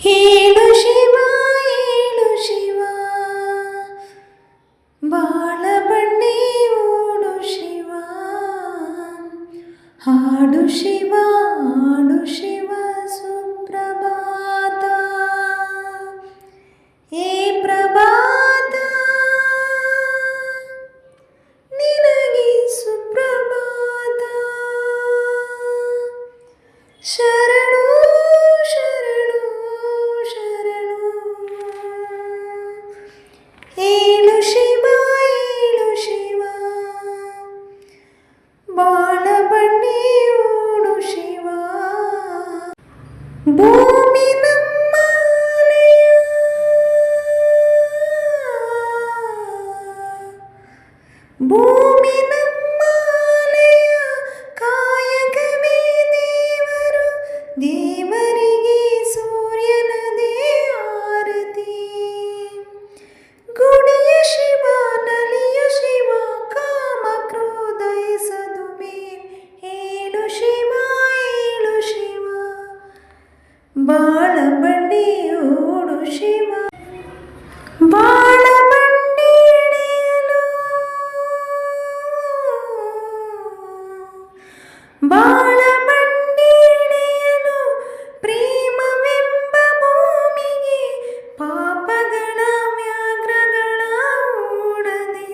ಹೇಳು ಶಿವ ಹೇಳು ಶಿವ, ಬಾಳ ಬಂಡಿ ಓಡು ಶಿವ, ಹಾಡು ಶಿವ ಹಾಡು ಶಿವ ಸುಪ್ರಭಾತ. ಹೇ ಪ್ರಭಾತ ನಿನಗೆ ಸುಪ್ರಭಾತ. ಶರಣು ಶರಣು ಶರಣು. ಹೇಳು ಶಿವ ಹೇಳು ಶಿವ, ಬಾಳ ಬಂಡಿ ಓಡು ಶಿವ. ಭೂಮಿ ನಮ್ಮ ಆಲಯ, ಭೂಮಿ ನಮ್ಮ ಆಲಯ, ಕಾಯಕವೇ ದೇವರು, ದೇವರಿಗೆ ಸೂರ್ಯನದೇ ಆರತಿ. ಗುಡಿಯ ಶಿವ ನಲಿಯ ಶಿವ, ಕಾಮ ಕ್ರೋಧ ಎಸದು ಮೇಲ್. ಹೇಳು ಶಿವ ಹೇಳು ಶಿವ, ಬಾಳ ಬಂಡಿ ಓಡು ಶಿವ. ಬಾಳ ಬಂಡಿ ಎಳೆಯಲು, ಬಾಳ ಬಂಡಿ ಎಳೆಯಲು, ಪ್ರೇಮವೆಂಬ ಭೂಮಿಗೆ ಪಾಪಗಳ ವ್ಯಾಘ್ರಗಳ ಓಡದೆ.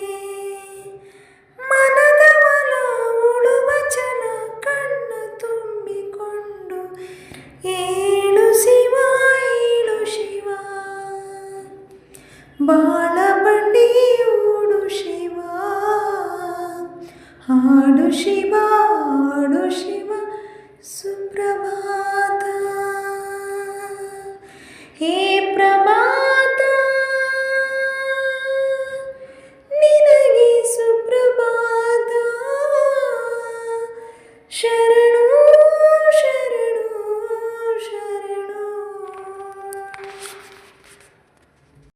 ಮನದ ಒಲ ಉಳುವ ಛಲ ಕಣ್ಣು ತುಂಬಿಕೊಂಡು. ಹೇಳು ಶಿವ ಹೇಳು ಶಿವ, ಬಾಳ